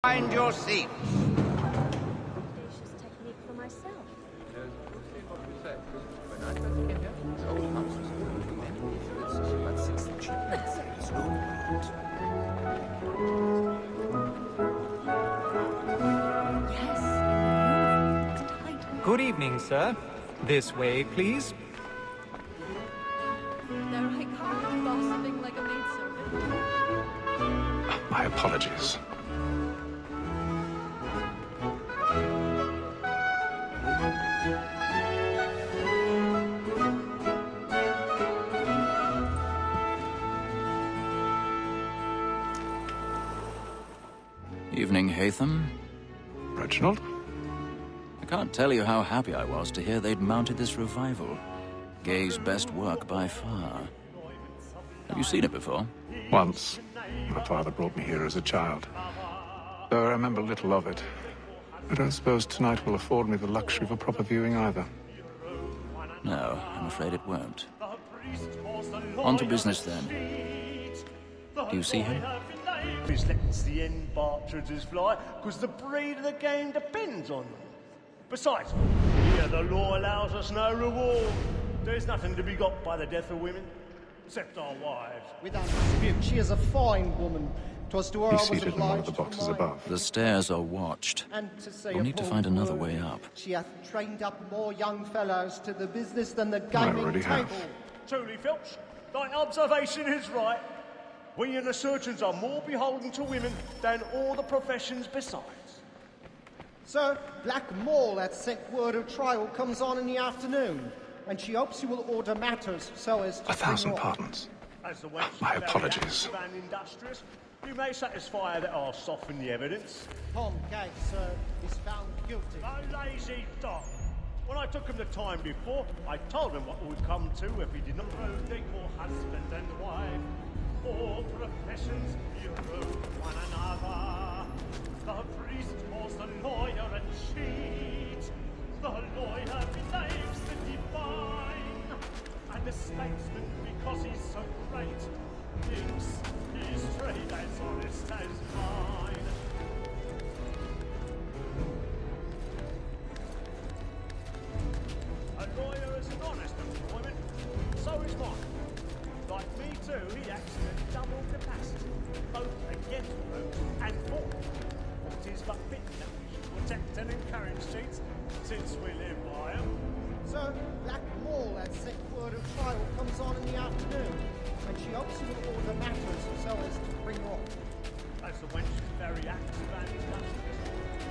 Find your seats. Audacious technique for myself. Good evening, sir. This way, please. There I come, gossiping like a maidservant. My apologies. Evening, Haytham. Reginald? I can't tell you how happy I was to hear they'd mounted this revival. Gay's best work by far. Have you seen it before? Once. My father brought me here as a child. Though I remember little of it. I don't suppose tonight will afford me the luxury of a proper viewing either. No, I'm afraid it won't. On to business, then. Do you see him? He's lets the embark trotters fly, because the breed of the game depends on them. Besides, here the law allows us no reward. There's nothing to be got by the death of women, except our wives. Without dispute, she is a fine woman. 'Twas to her I He's was seated in one of obliged the boxes to remind. above. The stairs are watched. And to say We'll a need to bold find another word, way up. She hath trained up more young fellows to the business than the I gaming already table. have. Truly, Filch, thy observation is right. We and the surgeons are more beholden to women than all the professions besides. Sir, Black Mall at sent word of trial comes on in the afternoon, and she hopes you will order matters so as to 1,000 bring on. pardons. As the wench is My very apologies. active and industrious, you may satisfy that I'll soften the evidence. Tom Gates, sir, is found guilty. A lazy dog. When I took him the time before, I told him what would come to if he did not prove equal husband and wife. All professions erode one another. The priest calls the lawyer a cheat. The lawyer believes the divine. And the statesman, because he's so great, thinks his trade as honest as mine. A lawyer is an honest employment, so is mine. Like me too, he acts in a double capacity, both against road and for. It is but fitting that we should protect and encourage cheats, since we live by them. Sir, Black Mall at sent word of trial comes on in the afternoon, and she hopes you will order matters so as to bring on. As the wench is very active and industrious,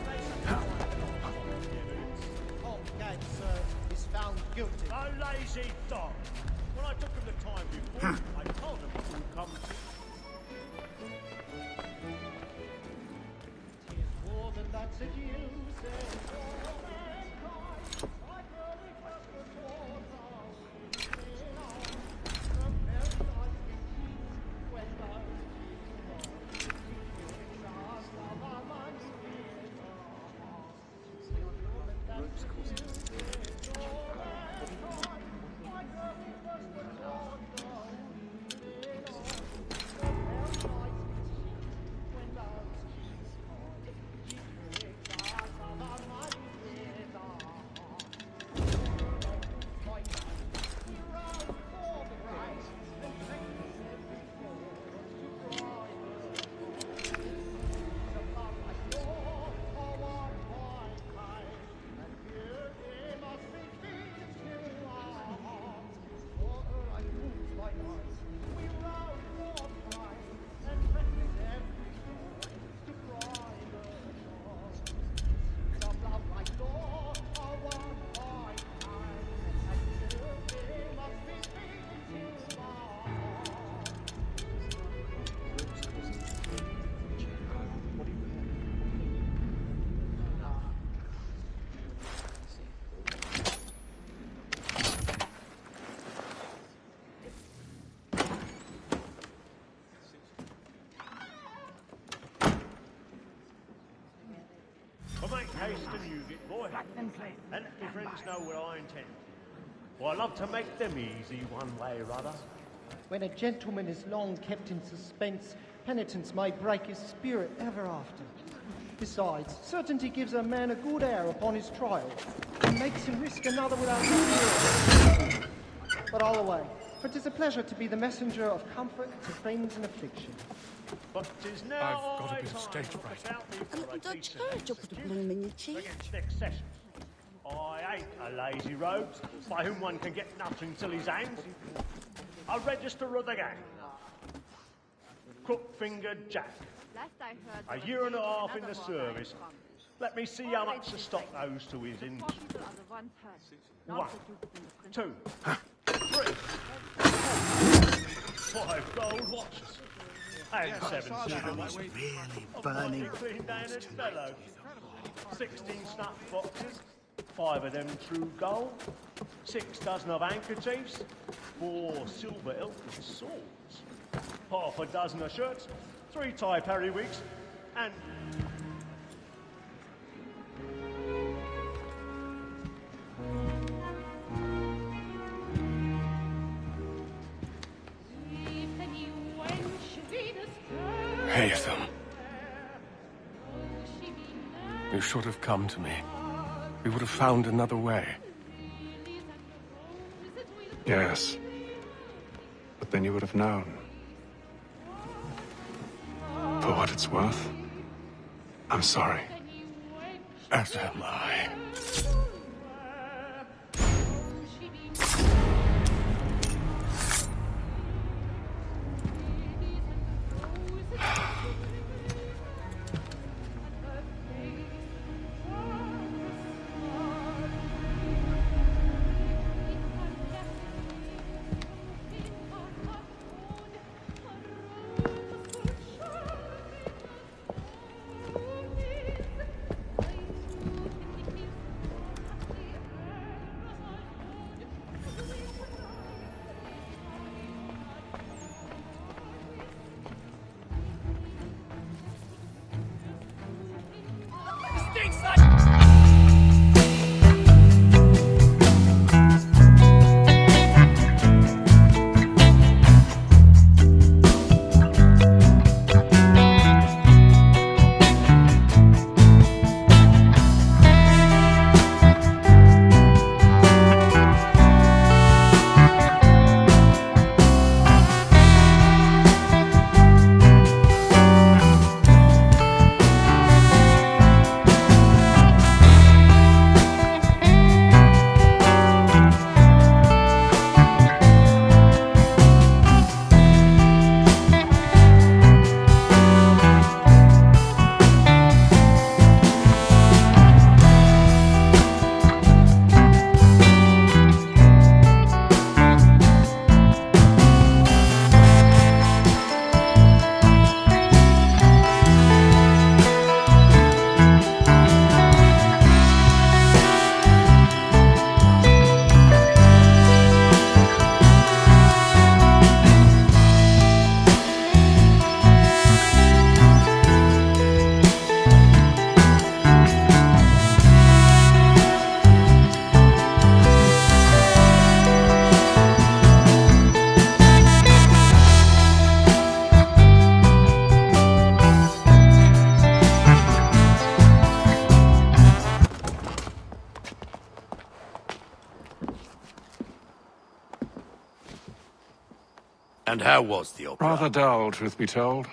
they satisfy the evidence. Tom Gates, sir, is found guilty. A lazy dog. When I took him the time before, I told him what would come to. Tis more than that seduces all mankind. I really trust the cause of the very life when those just love our minds Make haste and use it, boy. And let your friends know what I intend. For I love to make them easy one way or other. When a gentleman is long kept in suspense, penitence may break his spirit ever after. Besides, certainty gives a man a good air upon his trial, and makes him risk another without fear. But all away, for 'tis a pleasure to be the messenger of comfort to friends in affliction. But 'tis now I've got a bit of stage fright. A little Dutch courage will put a bloom in your cheek. Against next session. I ain't a lazy rogues, by whom one can get nothing till he's hanged. A register of the gang. Crook-fingered Jack. Last I heard, A year and a half in the service. Let me see how much the stock owes to his in. people are the one person. 1, 2, 3, 4, 5 gold watches. And 7 silver ones. Really burning. 15 Danish fellows. 16 snuff boxes. 5 of them true gold. 6 dozen of handkerchiefs. 4 silver hilted swords. Half a dozen of shirts. 3 tie periwigs. And... Haytham. You should have come to me. We would have found another way. Yes. But then you would have known. For what it's worth, I'm sorry. As am I. And how was the opera? Rather dull, truth be told.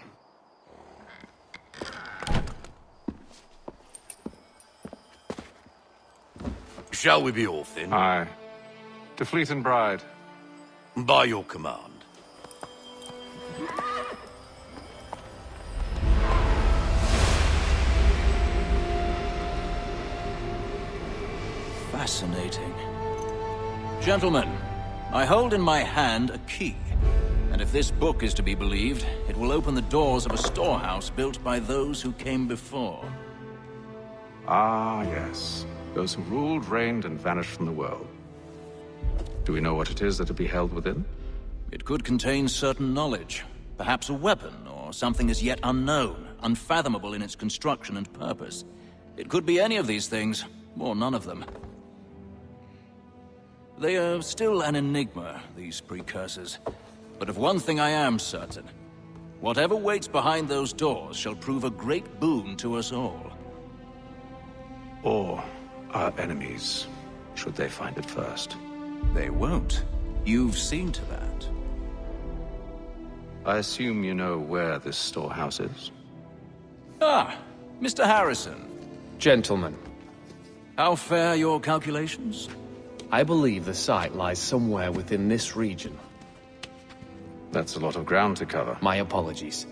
Shall we be off then? Aye. To Fleet and Bride. By your command. Fascinating. Gentlemen, I hold in my hand a key. And if this book is to be believed, it will open the doors of a storehouse built by those who came before. Ah, yes. Those who ruled, reigned, and vanished from the world. Do we know what it is that to be held within? It could contain certain knowledge. Perhaps a weapon, or something as yet unknown, unfathomable in its construction and purpose. It could be any of these things, or none of them. They are still an enigma, these precursors. But of one thing I am certain. Whatever waits behind those doors shall prove a great boon to us all. or our enemies, should they find it first. They won't. You've seen to that. I assume you know where this storehouse is? Ah, Mr. Harrison. Gentlemen, How fare your calculations? I believe the site lies somewhere within this region. That's a lot of ground to cover. My apologies.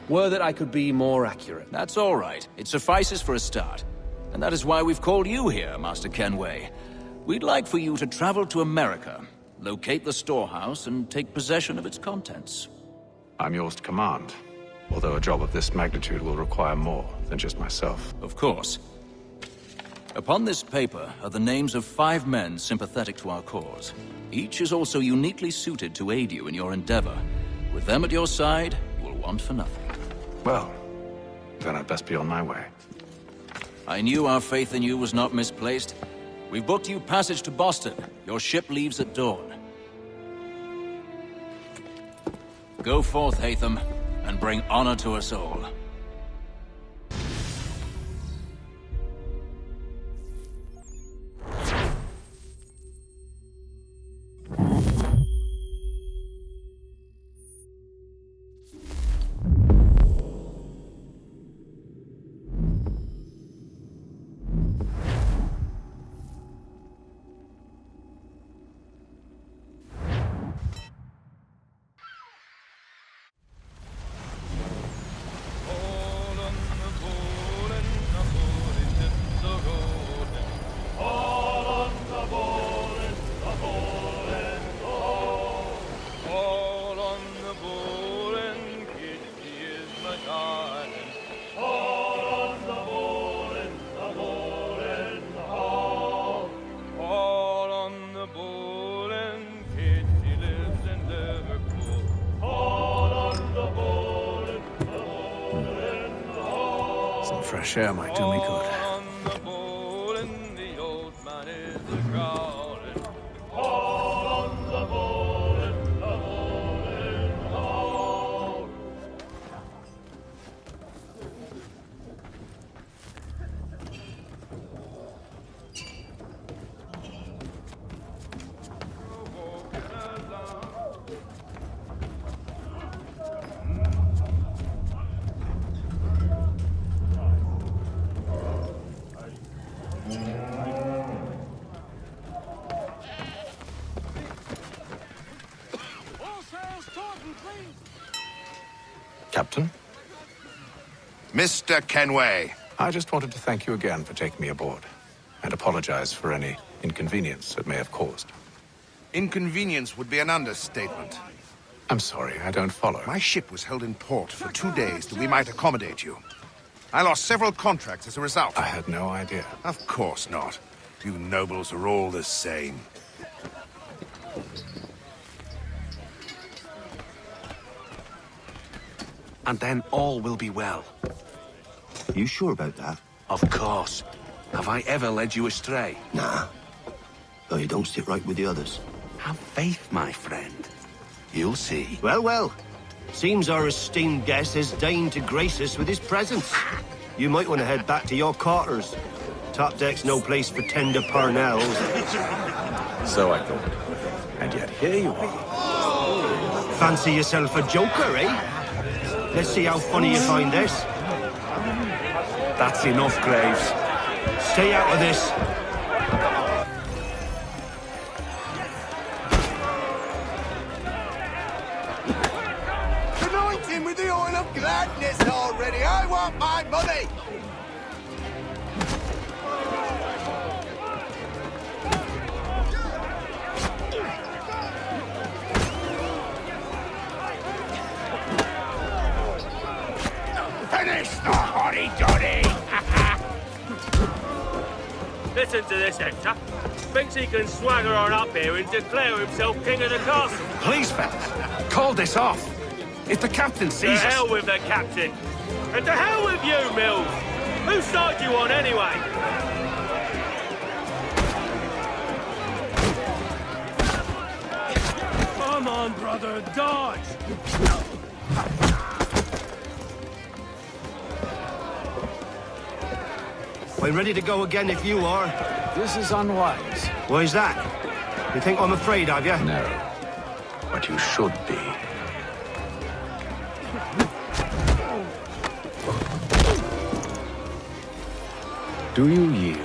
Were that I could be more accurate. That's all right. It suffices for a start. And that is why we've called you here, Master Kenway. We'd like for you to travel to America, locate the storehouse, and take possession of its contents. I'm yours to command, although a job of this magnitude will require more than just myself. Of course. Upon this paper are the names of 5 men sympathetic to our cause. Each is also uniquely suited to aid you in your endeavor. With them at your side, you will want for nothing. Well, then I'd best be on my way. I knew our faith in you was not misplaced. We've booked you passage to Boston. Your ship leaves at dawn. Go forth, Hatham, and bring honor to us all. Fresh air might do me good. Captain? Mr. Kenway. I just wanted to thank you again for taking me aboard, and apologize for any inconvenience it may have caused. Inconvenience would be an understatement. I'm sorry, I don't follow. My ship was held in port for 2 days that we might accommodate you. I lost several contracts as a result. I had no idea. Of course not. You nobles are all the same. And then all will be well. You sure about that? Of course. Have I ever led you astray? Nah. Though you don't sit right with the others. Have faith, my friend. You'll see. Well, well. Seems our esteemed guest has deigned to grace us with his presence. You might want to head back to your quarters. Top deck's no place for tender parnells. So I thought. And yet here you are. Fancy yourself a joker, eh? Let's see how funny you find this. That's enough, Graves. Stay out of this. Anoint him with the oil of gladness already. I want my money. Finish the hotty-dotty! Listen to this, Hector. Thinks he can swagger on up here and declare himself king of the castle. Please, fellas, call this off. If the captain To sees hell us... with the captain. And to hell with you, Mills. Whose side you on, anyway? Come on, brother, dodge! I'm ready to go again if you are. This is unwise. Why is that? You think I'm afraid of you? No. But you should be. Do you yield?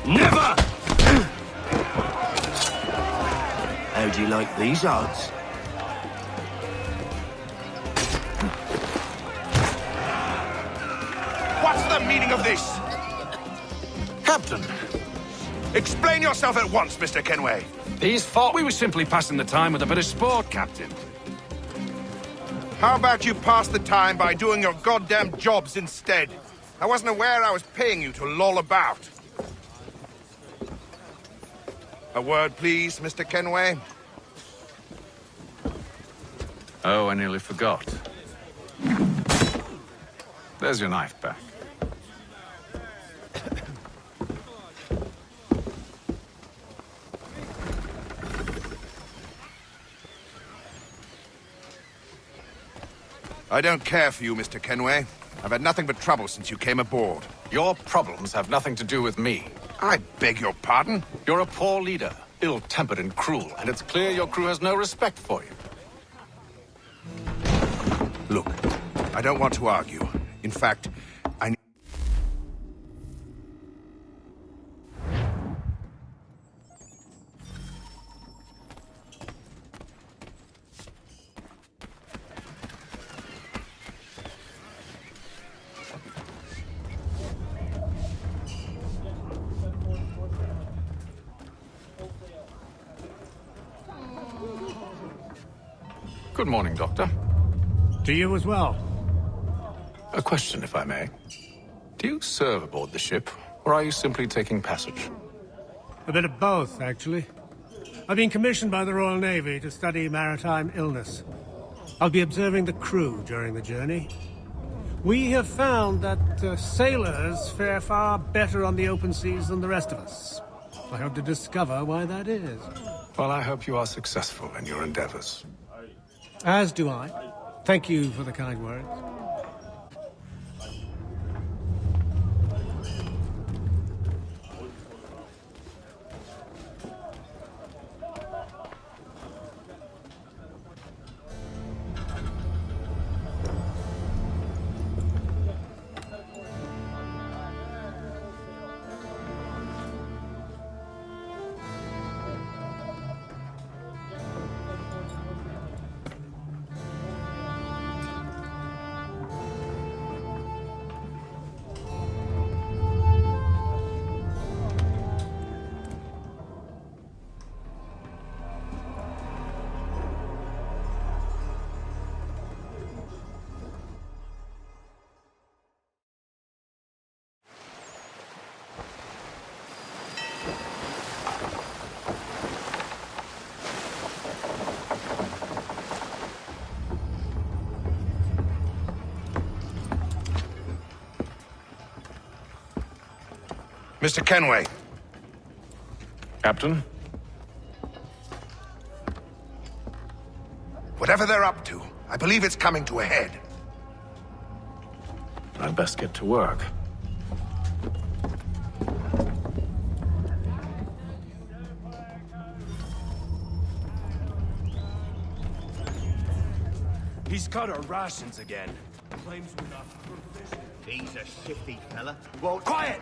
Never! How do you like these odds? What's the meaning of this? Captain, Explain yourself at once, Mr. Kenway. these thought we were simply passing the time with a bit of sport, Captain. How about you pass the time by doing your goddamn jobs instead? I wasn't aware I was paying you to loll about. A word, please, Mr. Kenway. Oh, I nearly forgot. There's your knife back. I don't care for you, Mr. Kenway. I've had nothing but trouble since you came aboard. Your problems have nothing to do with me. I beg your pardon? You're a poor leader, ill-tempered and cruel, and it's clear your crew has no respect for you. Look, I don't want to argue. In fact, I... Good morning, Doctor. To you as well. A question, if I may. Do you serve aboard the ship, or are you simply taking passage? A bit of both, actually. I've been commissioned by the Royal Navy to study maritime illness. I'll be observing the crew during the journey. We have found that sailors fare far better on the open seas than the rest of us. I hope to discover why that is. Well, I hope you are successful in your endeavors. As do I. Thank you for the kind words. Mr. Kenway. Captain? Whatever they're up to, I believe it's coming to a head. I'd best get to work. He's cut our rations again. Claims we're not proficient. He's a shifty fella. Well, Quiet!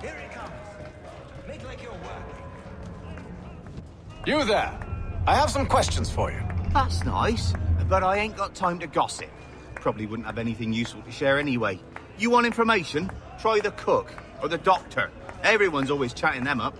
Here he comes. Make like you're working. You there! I have some questions for you. That's nice, but I ain't got time to gossip. Probably wouldn't have anything useful to share anyway. You want information? Try the cook or the doctor. Everyone's always chatting them up.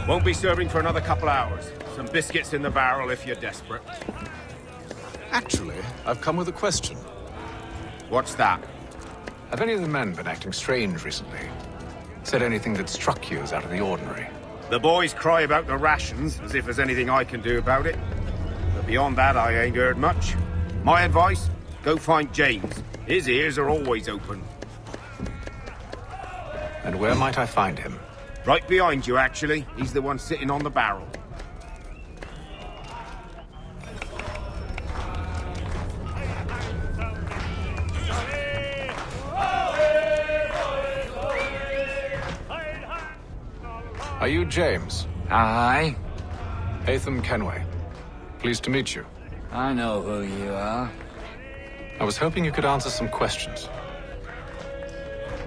Won't be serving for another couple hours. Some biscuits in the barrel if you're desperate. Actually, I've come with a question. What's that? Have any of the men been acting strange recently? Said anything that struck you as out of the ordinary? The boys cry about the rations, as if there's anything I can do about it. But Beyond that, I ain't heard much. My advice, go find James. His ears are always open. And where might I find him? Right behind you, actually. He's the one sitting on the barrel. Are you James? Aye. Hatham Kenway. Pleased to meet you. I know who you are. I was hoping you could answer some questions.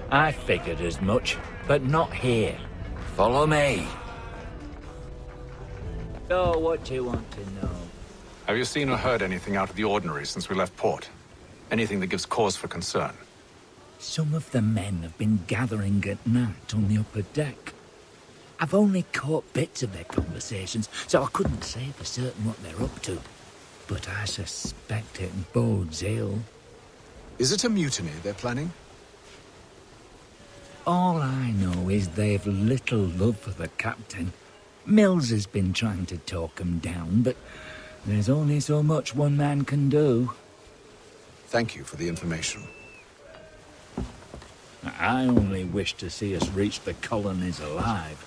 I figured as much, but not here. Follow me. So, what do you want to know? Have you seen or heard anything out of the ordinary since we left port? Anything that gives cause for concern? Some of the men have been gathering at night on the upper deck. I've only caught bits of their conversations, so I couldn't say for certain what they're up to. But I suspect it bodes ill. Is it a mutiny they're planning? All I know is they've little love for the captain. Mills has been trying to talk 'em down, but there's only so much one man can do. Thank you for the information. I only wish to see us reach the colonies alive.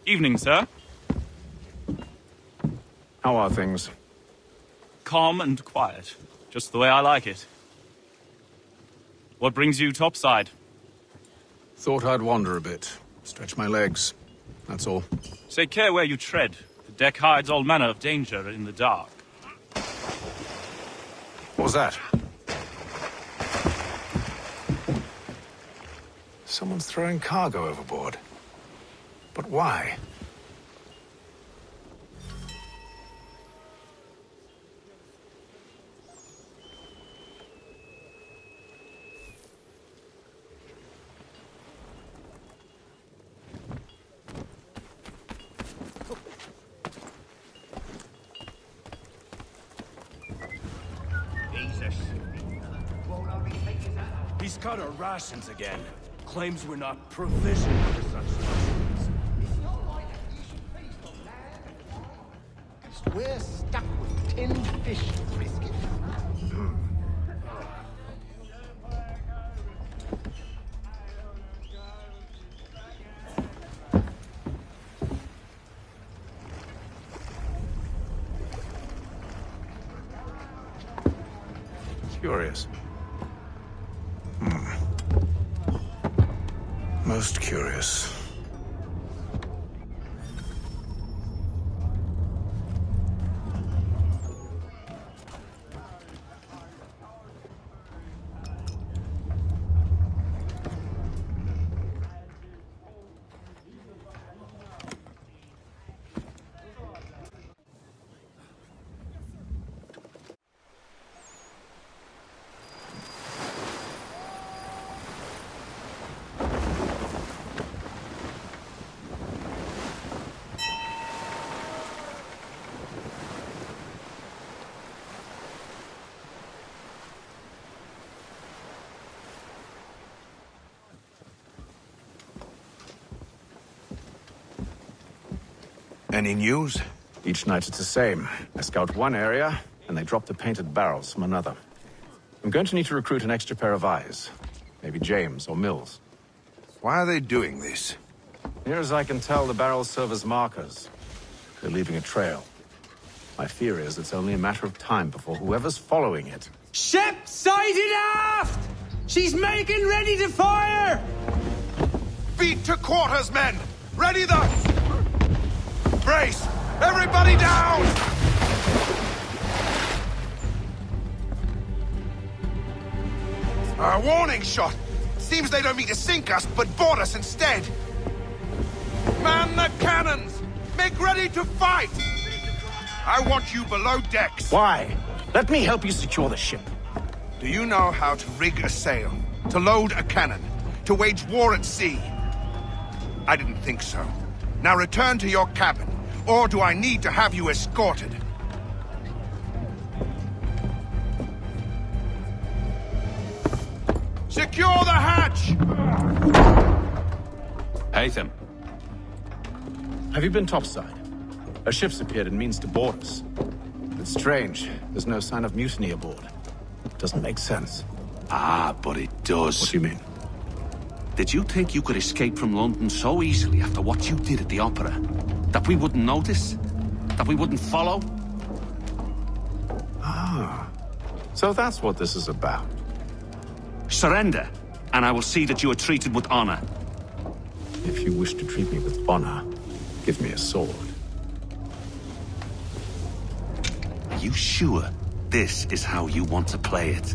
Evening, sir. How are things? Calm and quiet. Just the way I like it. What brings you topside? Thought I'd wander a bit. Stretch my legs. That's all. Take care where you tread. The deck hides all manner of danger in the dark. What was that? Someone's throwing cargo overboard. But why? He's cut our rations again. Claims we're not provisioned for such rations. We're stuck with 10 fish and biscuit. Curious. Most curious. Any news? Each night it's the same. I scout one area, and they drop the painted barrels from another. I'm going to need to recruit an extra pair of eyes. Maybe James or Mills. Why are they doing this? Near as I can tell, the barrels serve as markers. They're leaving a trail. My fear is it's only a matter of time before whoever's following it... Ship sighted aft! She's making ready to fire! Beat to quarters, men! Ready the... Brace! Everybody down! A warning shot! Seems they don't mean to sink us, but board us instead! Man the cannons! Make ready to fight! I want you below decks! Why? Let me help you secure the ship. Do you know how to rig a sail? To load a cannon? To wage war at sea? I didn't think so. Now return to your cabin. Or do I need to have you escorted? Secure the hatch! Haytham. Have you been topside? A ship's appeared and means to board us. It's strange. There's no sign of mutiny aboard. Doesn't make sense. Ah, but it does. What do you mean? Did you think you could escape from London so easily after what you did at the opera? That we wouldn't notice? That we wouldn't follow? Ah. So that's what this is about. Surrender, and I will see that you are treated with honor. If you wish to treat me with honor, give me a sword. Are you sure this is how you want to play it?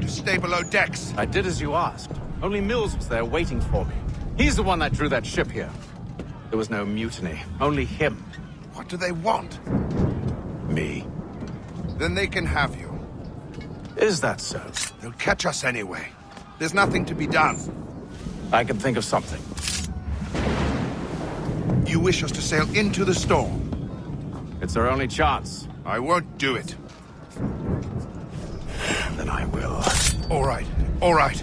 Stay below decks. I did as you asked. Only Mills was there waiting for me. He's the one that drew that ship here. There was no mutiny, only him. What do they want? Me. Then they can have you. Is that so? They'll catch us anyway. There's nothing to be done. I can think of something. You wish us to sail into the storm? It's our only chance. I won't do it. Then I will. All right, all right.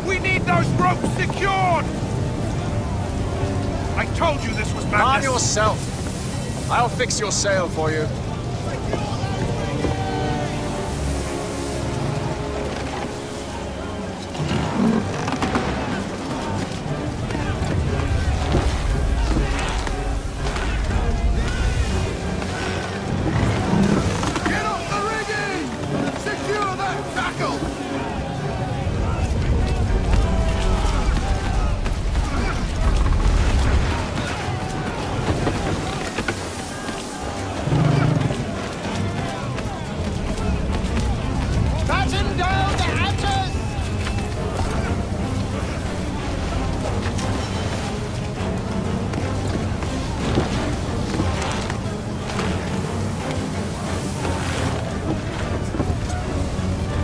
We need those ropes secured! I told you this was madness! Calm yourself. I'll fix your sail for you. Get off the rigging! Secure that tackle! Batten down the hatches!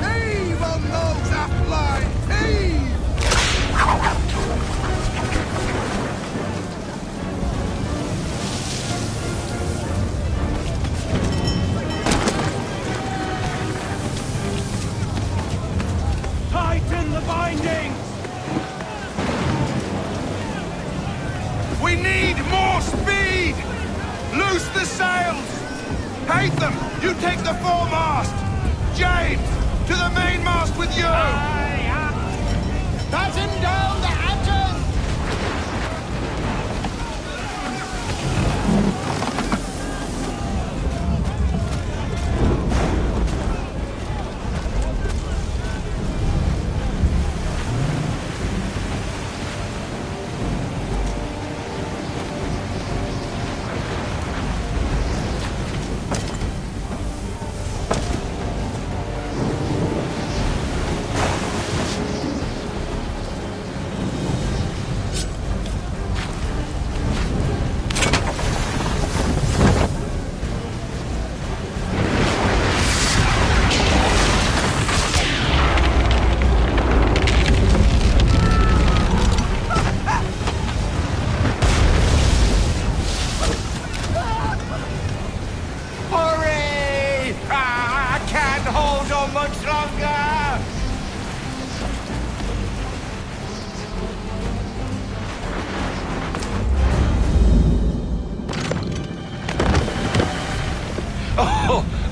Heave on those aft lines! Heave! Tighten the bindings! We need more speed! Loose the sails! Haytham, you take the foremast! James, to the mainmast with you! Batten down the hatches! go much longer!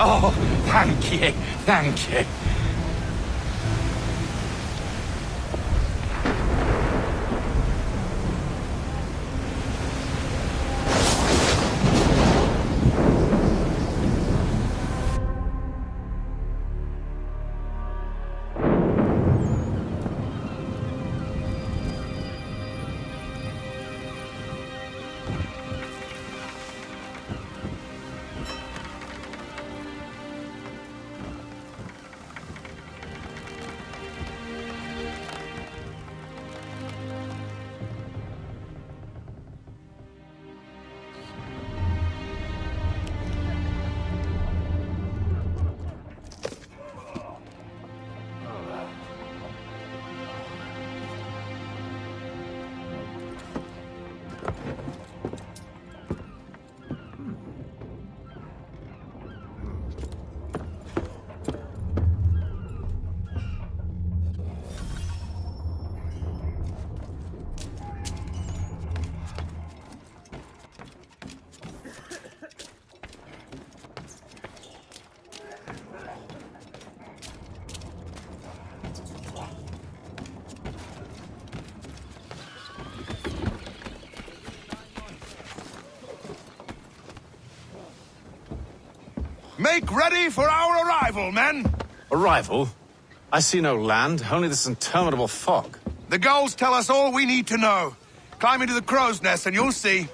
Oh, thank you, thank you. Make ready for our arrival, men! Arrival? I see no land, only this interminable fog. The gulls tell us all we need to know. Climb into the crow's nest and you'll see.